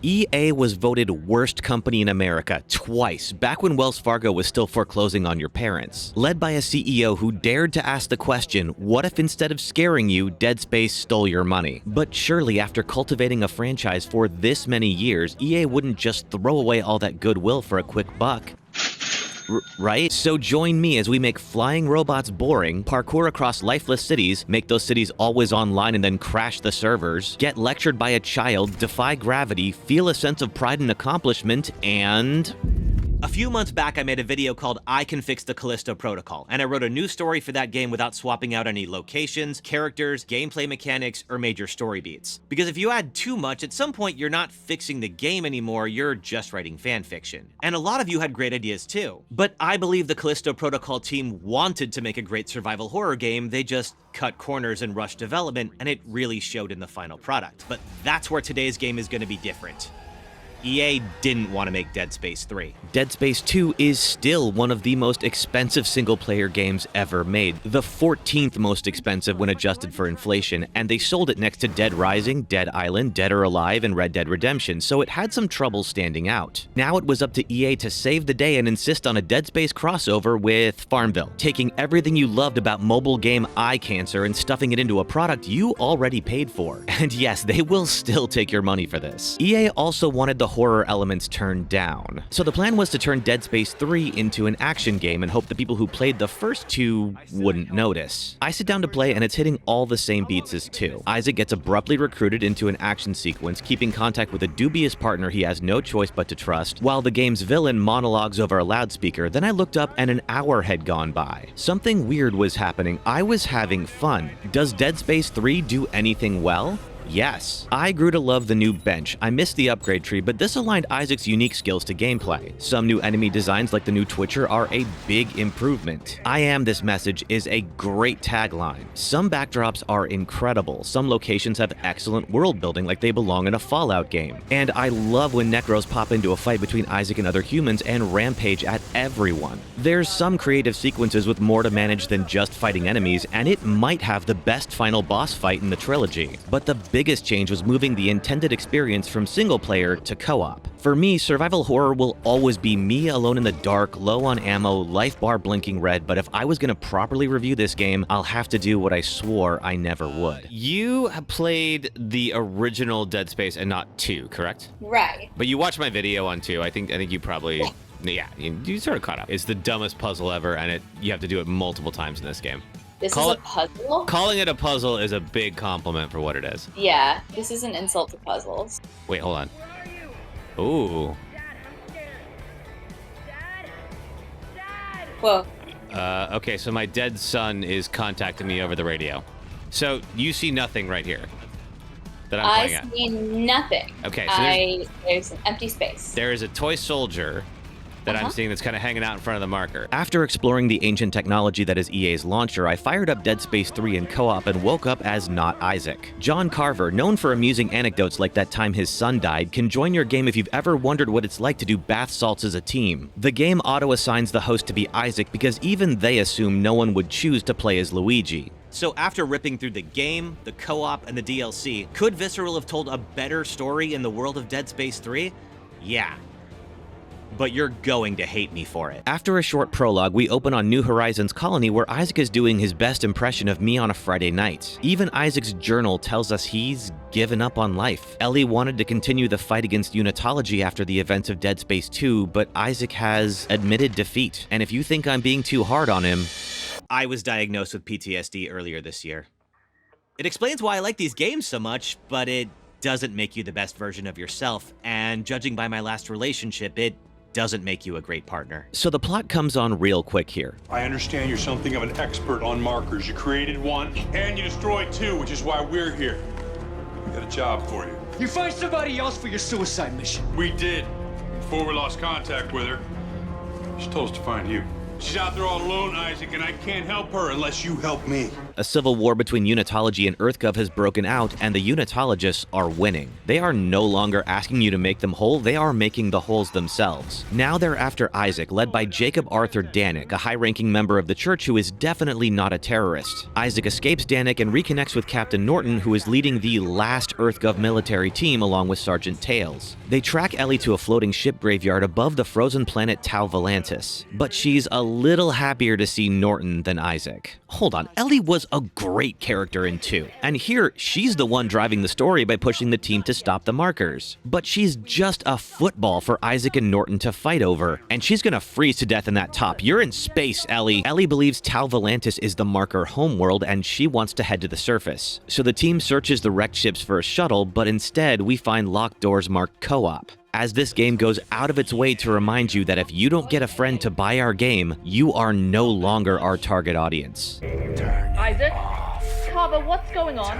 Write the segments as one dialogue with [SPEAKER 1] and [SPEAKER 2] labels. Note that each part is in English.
[SPEAKER 1] EA was voted worst company in America twice, back when Wells Fargo was still foreclosing on your parents. Led by a CEO who dared to ask the question, what if instead of scaring you, Dead Space stole your money? But surely after cultivating a franchise for this many years, EA wouldn't just throw away all that goodwill for a quick buck. Right? So join me as we make flying robots boring, parkour across lifeless cities, make those cities always online and then crash the servers, get lectured by a child, defy gravity, feel a sense of pride and accomplishment, and... A few months back, I made a video called I Can Fix the Callisto Protocol, and I wrote a new story for that game without swapping out any locations, characters, gameplay mechanics, or major story beats. Because if you add too much, at some point you're not fixing the game anymore, you're just writing fan fiction. And a lot of you had great ideas too. But I believe the Callisto Protocol team wanted to make a great survival horror game, they just cut corners and rushed development, and it really showed in the final product. But that's where today's game is going to be different. EA didn't want to make Dead Space 3. Dead Space 2 is still one of the most expensive single-player games ever made, the 14th most expensive when adjusted for inflation, and they sold it next to Dead Rising, Dead Island, Dead or Alive, and Red Dead Redemption, so it had some trouble standing out. Now it was up to EA to save the day and insist on a Dead Space crossover with Farmville, taking everything you loved about mobile game eye cancer and stuffing it into a product you already paid for. And yes, they will still take your money for this. EA also wanted the horror elements turned down. So the plan was to turn Dead Space 3 into an action game and hope the people who played the first two wouldn't notice. I sit down to play and it's hitting all the same beats as 2. Isaac gets abruptly recruited into an action sequence, keeping contact with a dubious partner he has no choice but to trust, while the game's villain monologues over a loudspeaker. Then I looked up and an hour had gone by. Something weird was happening. I was having fun. Does Dead Space 3 do anything well? Yes. I grew to love the new bench. I missed the upgrade tree, but this aligned Isaac's unique skills to gameplay. Some new enemy designs like the new Twitcher are a big improvement. I am this message is a great tagline. Some backdrops are incredible. Some locations have excellent world building like they belong in a Fallout game. And I love when Necros pop into a fight between Isaac and other humans and rampage at everyone. There's some creative sequences with more to manage than just fighting enemies, and it might have the best final boss fight in the trilogy. But the biggest change was moving the intended experience from single player to co-op. For me, survival horror will always be me alone in the dark, low on ammo, life bar blinking red, but if I was going to properly review this game, I'll have to do what I swore I never would. You have played the original Dead Space and not 2, correct?
[SPEAKER 2] Right.
[SPEAKER 1] But you watched my video on 2. I think you probably... Yeah, you sort of caught up. It's the dumbest puzzle ever, and you have to do it multiple times in this game.
[SPEAKER 2] This is a puzzle?
[SPEAKER 1] Calling it a puzzle is a big compliment for what it is.
[SPEAKER 2] Yeah, this is an insult to puzzles.
[SPEAKER 1] Wait, hold on. Ooh.
[SPEAKER 2] Whoa.
[SPEAKER 1] Okay, so my dead son is contacting me over the radio. So you see nothing right here that I'm playing at?
[SPEAKER 2] I see nothing.
[SPEAKER 1] Okay, so
[SPEAKER 2] there's an empty space.
[SPEAKER 1] There is a toy soldier that I'm seeing that's kind of hanging out in front of the marker. After exploring the ancient technology that is EA's launcher, I fired up Dead Space 3 in co-op and woke up as not Isaac. John Carver, known for amusing anecdotes like that time his son died, can join your game if you've ever wondered what it's like to do bath salts as a team. The game auto-assigns the host to be Isaac because even they assume no one would choose to play as Luigi. So after ripping through the game, the co-op, and the DLC, could Visceral have told a better story in the world of Dead Space 3? Yeah. But you're going to hate me for it. After a short prologue, we open on New Horizons Colony where Isaac is doing his best impression of me on a Friday night. Even Isaac's journal tells us he's given up on life. Ellie wanted to continue the fight against Unitology after the events of Dead Space 2, but Isaac has admitted defeat. And if you think I'm being too hard on him, I was diagnosed with PTSD earlier this year. It explains why I like these games so much, but it doesn't make you the best version of yourself, and judging by my last relationship, it doesn't make you a great partner. So the plot comes on real quick here.
[SPEAKER 3] I understand you're something of an expert on markers. You created one, and you destroyed two, which is why we're here. We got a job for you.
[SPEAKER 4] You find somebody else for your suicide mission.
[SPEAKER 3] We did, before we lost contact with her. She told us to find you. She's out there all alone, Isaac, and I can't help her unless you help me.
[SPEAKER 1] A civil war between Unitology and EarthGov has broken out, and the Unitologists are winning. They are no longer asking you to make them whole, they are making the holes themselves. Now they're after Isaac, led by Jacob Arthur Danik, a high-ranking member of the church who is definitely not a terrorist. Isaac escapes Danik and reconnects with Captain Norton, who is leading the last EarthGov military team along with Sergeant Tails. They track Ellie to a floating ship graveyard above the frozen planet Tau Volantis, but she's a little happier to see Norton than Isaac. Hold on, Ellie was a great character in 2, and here she's the one driving the story by pushing the team to stop the markers. But she's just a football for Isaac and Norton to fight over, and she's gonna freeze to death in that top. You're in space, Ellie. Ellie believes Tau Volantis is the marker homeworld, and she wants to head to the surface. So the team searches the wrecked ships for a shuttle, but instead we find locked doors marked co-op. As this game goes out of its way to remind you that if you don't get a friend to buy our game, you are no longer our target audience.
[SPEAKER 5] Isaac? Carver, what's going on?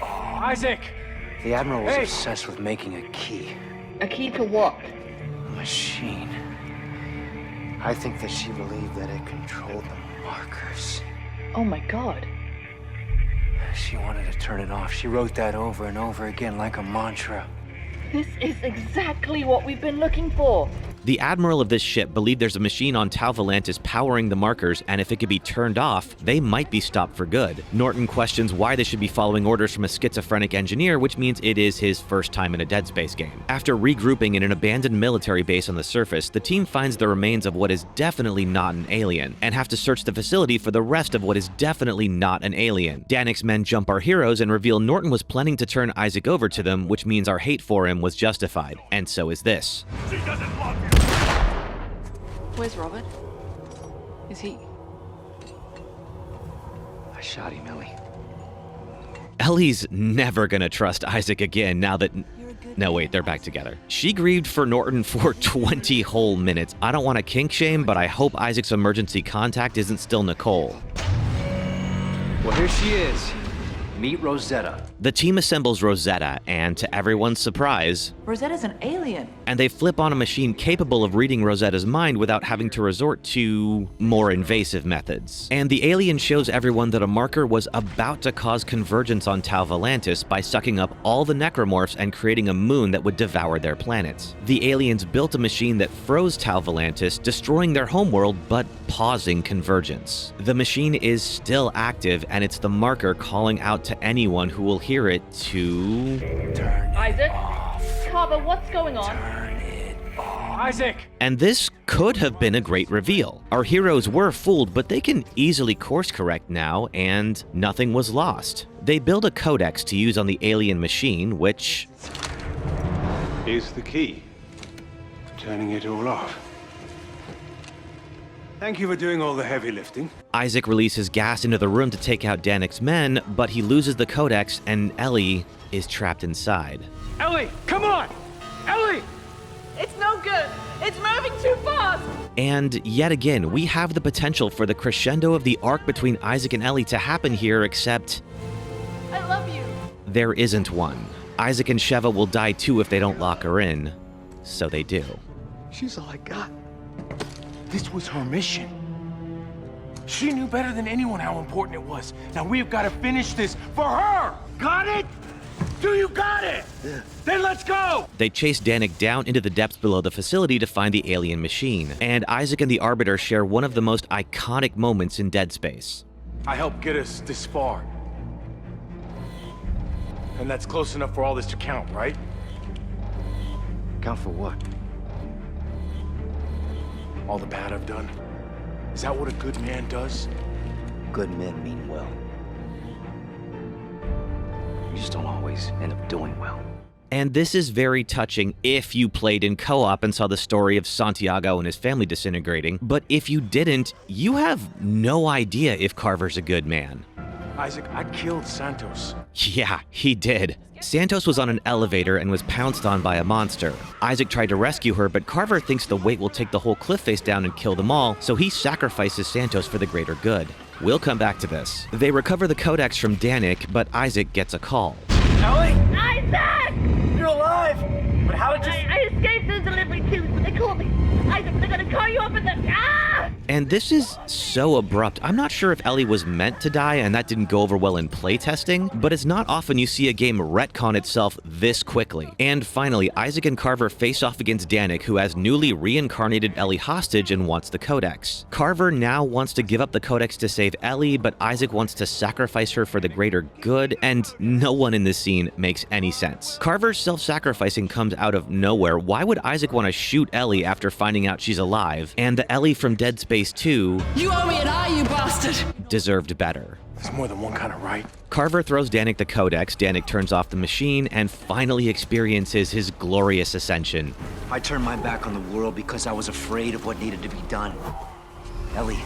[SPEAKER 4] Isaac!
[SPEAKER 6] The Admiral was obsessed with making a key.
[SPEAKER 5] A key to what?
[SPEAKER 6] A machine. I think that she believed that it controlled the markers.
[SPEAKER 5] Oh my god.
[SPEAKER 6] She wanted to turn it off. She wrote that over and over again like a mantra.
[SPEAKER 5] This is exactly what we've been looking for.
[SPEAKER 1] The admiral of this ship believed there's a machine on Tau Volantis powering the markers, and if it could be turned off, they might be stopped for good. Norton questions why they should be following orders from a schizophrenic engineer, which means it is his first time in a Dead Space game. After regrouping in an abandoned military base on the surface, the team finds the remains of what is definitely not an alien, and have to search the facility for the rest of what is definitely not an alien. Danik's men jump our heroes and reveal Norton was planning to turn Isaac over to them, which means our hate for him was justified, and so is this.
[SPEAKER 3] She doesn't love you.
[SPEAKER 5] Where's Robert? Is he...
[SPEAKER 6] I shot him, Ellie.
[SPEAKER 1] Ellie's never gonna trust Isaac again now that... No, wait, they're back together. She grieved for Norton for 20 whole minutes. I don't want to kink shame, but I hope Isaac's emergency contact isn't still Nicole.
[SPEAKER 6] Well, here she is. Meet Rosetta.
[SPEAKER 1] The team assembles Rosetta, and to everyone's surprise,
[SPEAKER 5] Rosetta's an alien.
[SPEAKER 1] and they flip on a machine capable of reading Rosetta's mind without having to resort to more invasive methods. And the alien shows everyone that a marker was about to cause convergence on Tau Volantis by sucking up all the necromorphs and creating a moon that would devour their planet. The aliens built a machine that froze Tau Volantis, destroying their homeworld but pausing convergence. The machine is still active, and it's the marker calling out to anyone who will hear it to...
[SPEAKER 5] Isaac? Carver, what's going on?
[SPEAKER 4] Isaac!
[SPEAKER 1] And this could have been a great reveal. Our heroes were fooled, but they can easily course correct now, and nothing was lost. They build a codex to use on the alien machine, which...
[SPEAKER 3] Here's the key. Turning it all off. Thank you for doing all the heavy lifting.
[SPEAKER 1] Isaac releases gas into the room to take out Danik's men, but he loses the codex and Ellie is trapped inside.
[SPEAKER 4] Ellie, come on! Ellie!
[SPEAKER 5] It's no good. It's moving too fast.
[SPEAKER 1] And yet again, we have the potential for the crescendo of the arc between Isaac and Ellie to happen here, except...
[SPEAKER 5] I love you.
[SPEAKER 1] there isn't one. Isaac and Sheva will die too if they don't lock her in. So they do.
[SPEAKER 7] She's all I got. This was her mission. She knew better than anyone how important it was. Now we've got to finish this for her. Got it? Do you got it? Yeah. Then let's go!
[SPEAKER 1] They chase Danik down into the depths below the facility to find the alien machine, and Isaac and the Arbiter share one of the most iconic moments in Dead Space.
[SPEAKER 7] I helped get us this far. And that's close enough for all this to count, right?
[SPEAKER 6] Count for what?
[SPEAKER 7] All the bad I've done. Is that what a good man does?
[SPEAKER 6] Good men mean well. You just don't always end up doing well.
[SPEAKER 1] And this is very touching if you played in co-op and saw the story of Santiago and his family disintegrating, but if you didn't, you have no idea if Carver's a good man.
[SPEAKER 7] Isaac, I killed Santos.
[SPEAKER 1] Yeah, he did. Santos was on an elevator and was pounced on by a monster. Isaac tried to rescue her, but Carver thinks the weight will take the whole cliff face down and kill them all, so he sacrifices Santos for the greater good. We'll come back to this. They recover the codex from Danik, but Isaac gets a call.
[SPEAKER 7] Ellie?
[SPEAKER 5] Isaac!
[SPEAKER 7] You're alive! But how did you...
[SPEAKER 5] I escaped the delivery tubes, but they called me. Isaac, they're gonna call you up in the... Ah!
[SPEAKER 1] And this is so abrupt. I'm not sure if Ellie was meant to die and that didn't go over well in playtesting, but it's not often you see a game retcon itself this quickly. And finally, Isaac and Carver face off against Danik, who has newly reincarnated Ellie hostage and wants the Codex. Carver now wants to give up the Codex to save Ellie, but Isaac wants to sacrifice her for the greater good, and no one in this scene makes any sense. Carver's self-sacrificing comes out of nowhere. Why would Isaac want to shoot Ellie after finding out she's alive? And the Ellie from Dead Space 2
[SPEAKER 8] You owe me an eye, you bastard!
[SPEAKER 1] deserved better.
[SPEAKER 7] There's more than one kind of right.
[SPEAKER 1] Carver throws Danik the Codex, Danik turns off the machine, and finally experiences his glorious ascension.
[SPEAKER 9] I turned my back on the world because I was afraid of what needed to be done. Ellie,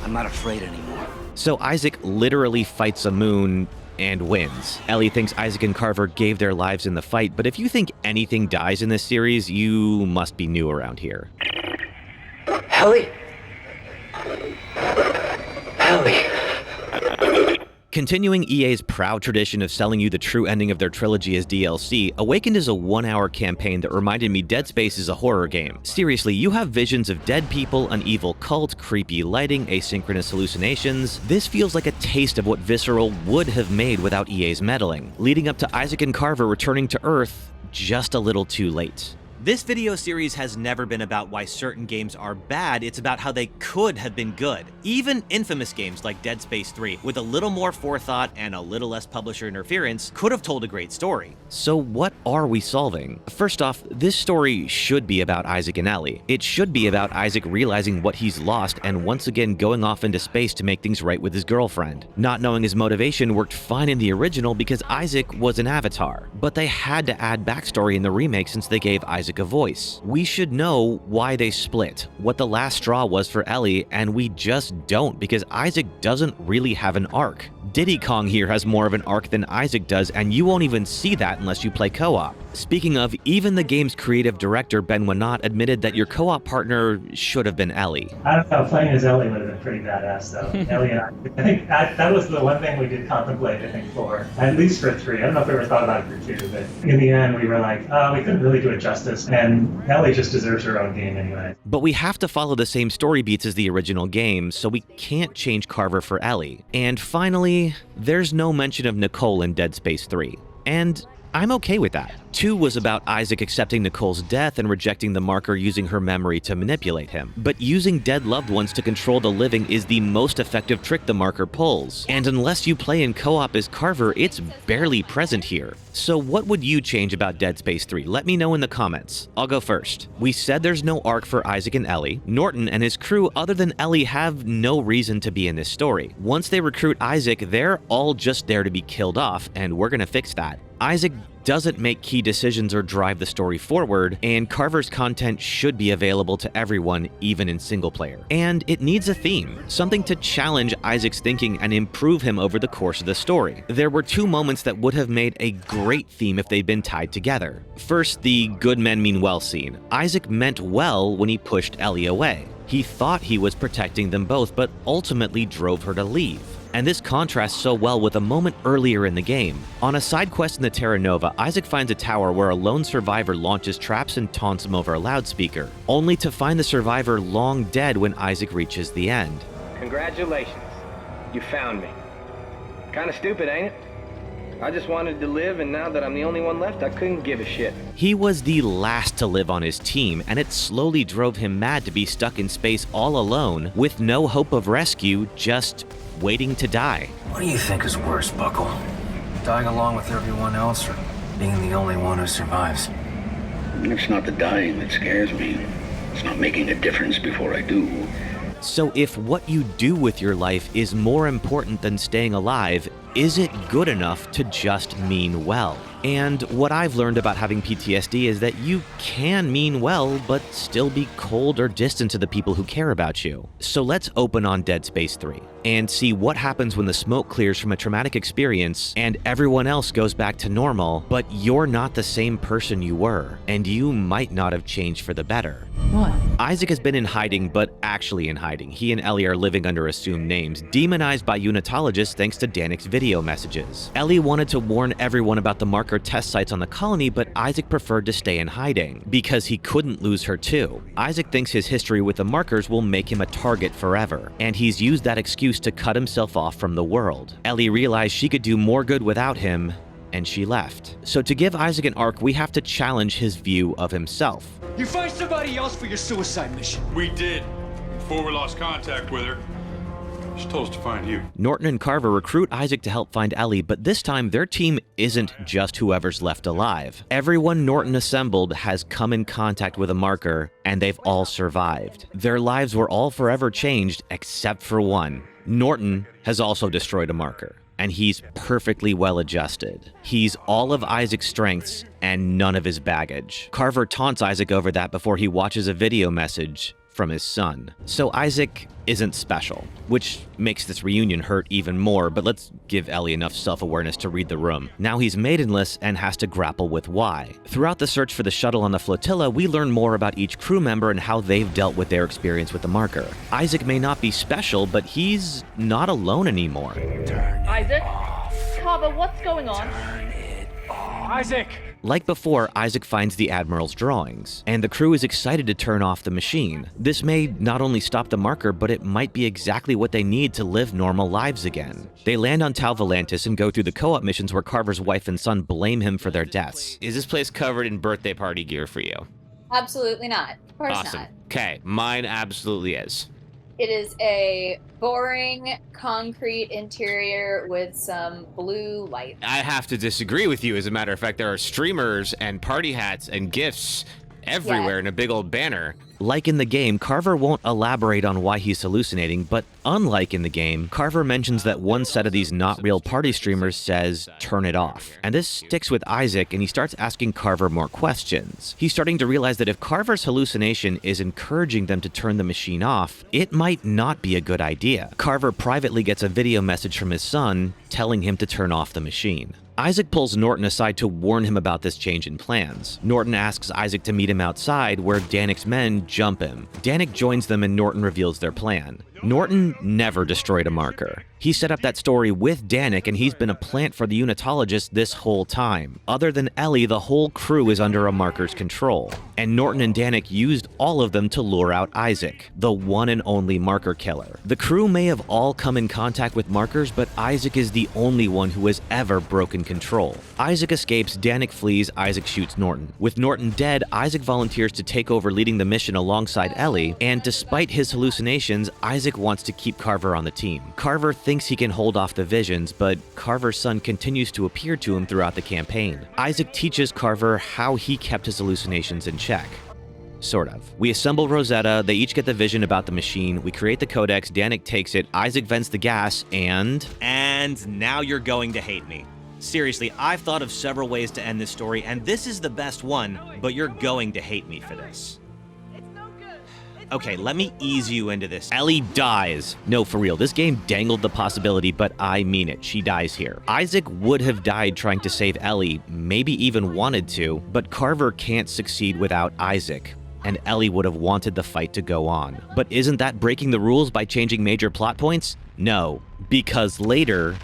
[SPEAKER 9] I'm not afraid anymore.
[SPEAKER 1] So Isaac literally fights a moon and wins. Ellie thinks Isaac and Carver gave their lives in the fight, but if you think anything dies in this series, you must be new around here.
[SPEAKER 6] Ellie? Ellie.
[SPEAKER 1] Continuing EA's proud tradition of selling you the true ending of their trilogy as DLC, Awakened is a 1-hour campaign that reminded me Dead Space is a horror game. Seriously, you have visions of dead people, an evil cult, creepy lighting, asynchronous hallucinations. This feels like a taste of what Visceral would have made without EA's meddling, leading up to Isaac and Carver returning to Earth just a little too late. This video series has never been about why certain games are bad, it's about how they could have been good. Even infamous games like Dead Space 3, with a little more forethought and a little less publisher interference, could have told a great story. So what are we solving? First off, this story should be about Isaac and Ellie. It should be about Isaac realizing what he's lost and once again going off into space to make things right with his girlfriend. Not knowing his motivation worked fine in the original because Isaac was an avatar, but they had to add backstory in the remake since they gave Isaac a voice. We should know why they split, what the last straw was for Ellie, and we just don't because Isaac doesn't really have an arc. Diddy Kong here has more of an arc than Isaac does, and you won't even see that unless you play co-op. Speaking of, even the game's creative director, Ben Wenat, admitted that your co-op partner should have been Ellie.
[SPEAKER 10] I don't know, playing as Ellie would have been pretty badass though. Ellie and I think that was the one thing we did contemplate, I think, for, at least for 3. I don't know if we ever thought about it for 2, but in the end we were like, oh, we couldn't really do it justice, and Ellie just deserves her own game anyway.
[SPEAKER 1] But we have to follow the same story beats as the original game, so we can't change Carver for Ellie. And finally, there's no mention of Nicole in Dead Space 3. And I'm okay with that. 2 was about Isaac accepting Nicole's death and rejecting the marker using her memory to manipulate him. But using dead loved ones to control the living is the most effective trick the marker pulls. And unless you play in co-op as Carver, it's barely present here. So what would you change about Dead Space 3? Let me know in the comments. I'll go first. We said there's no arc for Isaac and Ellie. Norton and his crew, other than Ellie, have no reason to be in this story. Once they recruit Isaac, they're all just there to be killed off, and we're gonna fix that. Isaac doesn't make key decisions or drive the story forward, and Carver's content should be available to everyone, even in single player. And it needs a theme, something to challenge Isaac's thinking and improve him over the course of the story. There were 2 moments that would have made a great theme if they'd been tied together. First, the good men mean well scene. Isaac meant well when he pushed Ellie away. He thought he was protecting them both, but ultimately drove her to leave. And this contrasts so well with a moment earlier in the game. On a side quest in the Terra Nova, Isaac finds a tower where a lone survivor launches traps and taunts him over a loudspeaker, only to find the survivor long dead when Isaac reaches the end.
[SPEAKER 11] Congratulations. You found me. Kinda stupid, ain't it? I just wanted to live, and now that I'm the only one left, I couldn't give a shit.
[SPEAKER 1] He was the last to live on his team, and it slowly drove him mad to be stuck in space all alone, with no hope of rescue, just waiting to die.
[SPEAKER 9] What do you think is worse, Buckle? Dying along with everyone else, or being the only one who survives?
[SPEAKER 12] It's not the dying that scares me. It's not making a difference before I do.
[SPEAKER 1] So if what you do with your life is more important than staying alive, is it good enough to just mean well? And what I've learned about having PTSD is that you can mean well, but still be cold or distant to the people who care about you. So let's open on Dead Space 3 and see what happens when the smoke clears from a traumatic experience and everyone else goes back to normal, but you're not the same person you were, and you might not have changed for the better.
[SPEAKER 8] What?
[SPEAKER 1] Isaac has been in hiding, but actually in hiding. He and Ellie are living under assumed names, demonized by unitologists thanks to Danik's video messages. Ellie wanted to warn everyone about the marker marker test sites on the colony, but Isaac preferred to stay in hiding, because he couldn't lose her too. Isaac thinks his history with the markers will make him a target forever, and he's used that excuse to cut himself off from the world. Ellie realized she could do more good without him, and she left. So to give Isaac an arc, we have to challenge his view of himself.
[SPEAKER 4] You find somebody else for your suicide mission.
[SPEAKER 3] We did, before we lost contact with her. She told us to find you.
[SPEAKER 1] Norton and Carver recruit Isaac to help find Ellie, but this time their team isn't just whoever's left alive. Everyone Norton assembled has come in contact with a marker, and they've all survived. Their lives were all forever changed except for one. Norton has also destroyed a marker, and he's perfectly well adjusted. He's all of Isaac's strengths and none of his baggage. Carver taunts Isaac over that before he watches a video message from his son. So Isaac isn't special, which makes this reunion hurt even more, but let's give Ellie enough self-awareness to read the room. Now he's maidenless and has to grapple with why. Throughout the search for the shuttle on the flotilla, we learn more about each crew member and how they've dealt with their experience with the marker. Isaac may not be special, but he's not alone anymore.
[SPEAKER 5] Isaac? Carver, what's going on?
[SPEAKER 4] Isaac!
[SPEAKER 1] Like before, Isaac finds the Admiral's drawings, and the crew is excited to turn off the machine. This may not only stop the marker, but it might be exactly what they need to live normal lives again. They land on Tau Volantis and go through the co-op missions where Carver's wife and son blame him for their deaths. Is this place covered in birthday party gear for you?
[SPEAKER 2] Absolutely not. Of course
[SPEAKER 1] Awesome.
[SPEAKER 2] not.
[SPEAKER 1] Okay, mine absolutely is.
[SPEAKER 2] It is a boring concrete interior with some blue lights.
[SPEAKER 1] I have to disagree with you. As a matter of fact, there are streamers and party hats and gifts everywhere in a big old banner. Like in the game, Carver won't elaborate on why he's hallucinating, but unlike in the game, Carver mentions that one set of these not real party streamers says, turn it off. And this sticks with Isaac, and he starts asking Carver more questions. He's starting to realize that if Carver's hallucination is encouraging them to turn the machine off, it might not be a good idea. Carver privately gets a video message from his son telling him to turn off the machine. Isaac pulls Norton aside to warn him about this change in plans. Norton asks Isaac to meet him outside, where Danik's men jump him. Danik joins them and Norton reveals their plan. Norton never destroyed a marker. He set up that story with Danik, and he's been a plant for the unitologist this whole time. Other than Ellie, the whole crew is under a marker's control. And Norton and Danik used all of them to lure out Isaac, the one and only marker killer. The crew may have all come in contact with markers, but Isaac is the only one who has ever broken control. Isaac escapes, Danik flees, Isaac shoots Norton. With Norton dead, Isaac volunteers to take over leading the mission alongside Ellie, and despite his hallucinations, Isaac wants to keep Carver on the team. Carver thinks he can hold off the visions, but Carver's son continues to appear to him throughout the campaign. Isaac teaches Carver how he kept his hallucinations in check. Sort of. We assemble Rosetta, they each get the vision about the machine, we create the codex, Danik takes it, Isaac vents the gas, and now you're going to hate me. Seriously, I've thought of several ways to end this story, and this is the best one, but you're going to hate me for this. Okay, let me ease you into this. Ellie dies. No, for real, this game dangled the possibility, but I mean it. She dies here. Isaac would have died trying to save Ellie, maybe even wanted to, but Carver can't succeed without Isaac, and Ellie would have wanted the fight to go on. But isn't that breaking the rules by changing major plot points? No, because later,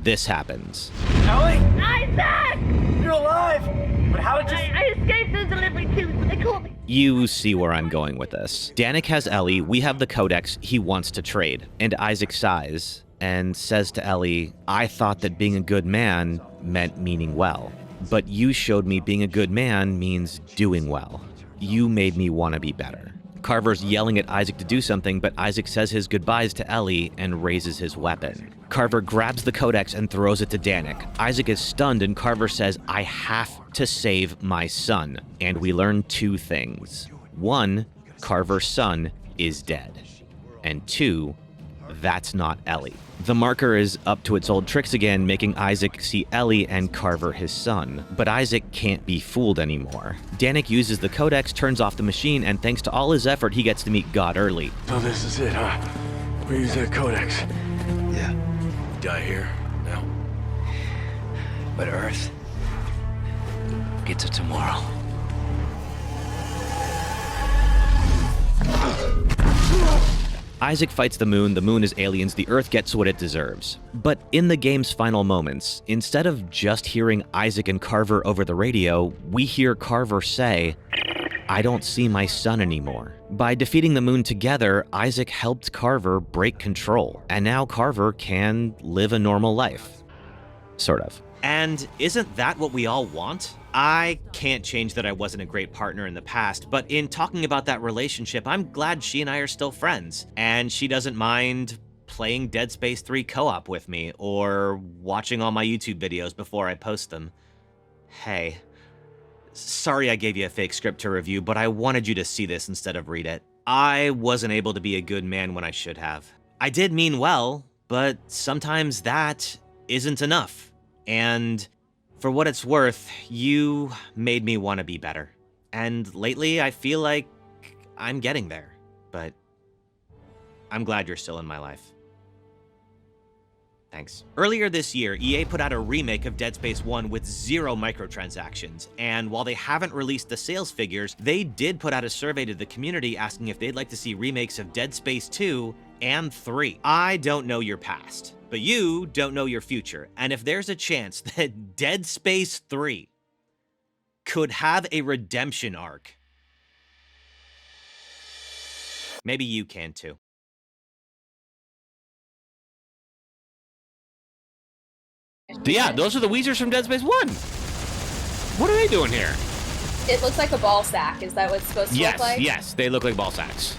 [SPEAKER 1] this happens.
[SPEAKER 4] Ellie?
[SPEAKER 5] Isaac!
[SPEAKER 4] You're alive! But how did you...
[SPEAKER 5] I escaped those delivery tubes, but they caught me.
[SPEAKER 1] You see where I'm going with this. Danik has Ellie, we have the codex, he wants to trade. And Isaac sighs and says to Ellie, I thought that being a good man meant meaning well. But you showed me being a good man means doing well. You made me want to be better. Carver's yelling at Isaac to do something, but Isaac says his goodbyes to Ellie and raises his weapon. Carver grabs the codex and throws it to Danik. Isaac is stunned and Carver says, I have to save my son. And we learn two things. One, Carver's son is dead. And two, that's not Ellie. The marker is up to its old tricks again, making Isaac see Ellie and Carver his son. But Isaac can't be fooled anymore. Danik uses the codex, turns off the machine, and thanks to all his effort, he gets to meet God early.
[SPEAKER 7] So this is it, huh? We use that codex.
[SPEAKER 9] Yeah.
[SPEAKER 7] Die here, now.
[SPEAKER 9] But Earth gets it tomorrow.
[SPEAKER 1] Isaac fights the moon is aliens, the Earth gets what it deserves. But in the game's final moments, instead of just hearing Isaac and Carver over the radio, we hear Carver say, "I don't see my son anymore." By defeating the moon together, Isaac helped Carver break control, and now Carver can live a normal life. Sort of. And isn't that what we all want? I can't change that I wasn't a great partner in the past, but in talking about that relationship, I'm glad she and I are still friends, and she doesn't mind playing Dead Space 3 co-op with me, or watching all my YouTube videos before I post them. Hey. Sorry I gave you a fake script to review, but I wanted you to see this instead of read it. I wasn't able to be a good man when I should have. I did mean well, but sometimes that isn't enough. And for what it's worth, you made me want to be better. And lately, I feel like I'm getting there. But I'm glad you're still in my life. Thanks. Earlier this year, EA put out a remake of Dead Space 1 with 0 microtransactions, and while they haven't released the sales figures, they did put out a survey to the community asking if they'd like to see remakes of Dead Space 2 and 3. I don't know your past, but you don't know your future, and if there's a chance that Dead Space 3 could have a redemption arc, maybe you can too.
[SPEAKER 13] Yeah, those are the Weezers from Dead Space 1. What are they doing here?
[SPEAKER 2] It looks like a ball sack. Is that what it's supposed to look like?
[SPEAKER 13] Yes, they look like ball sacks.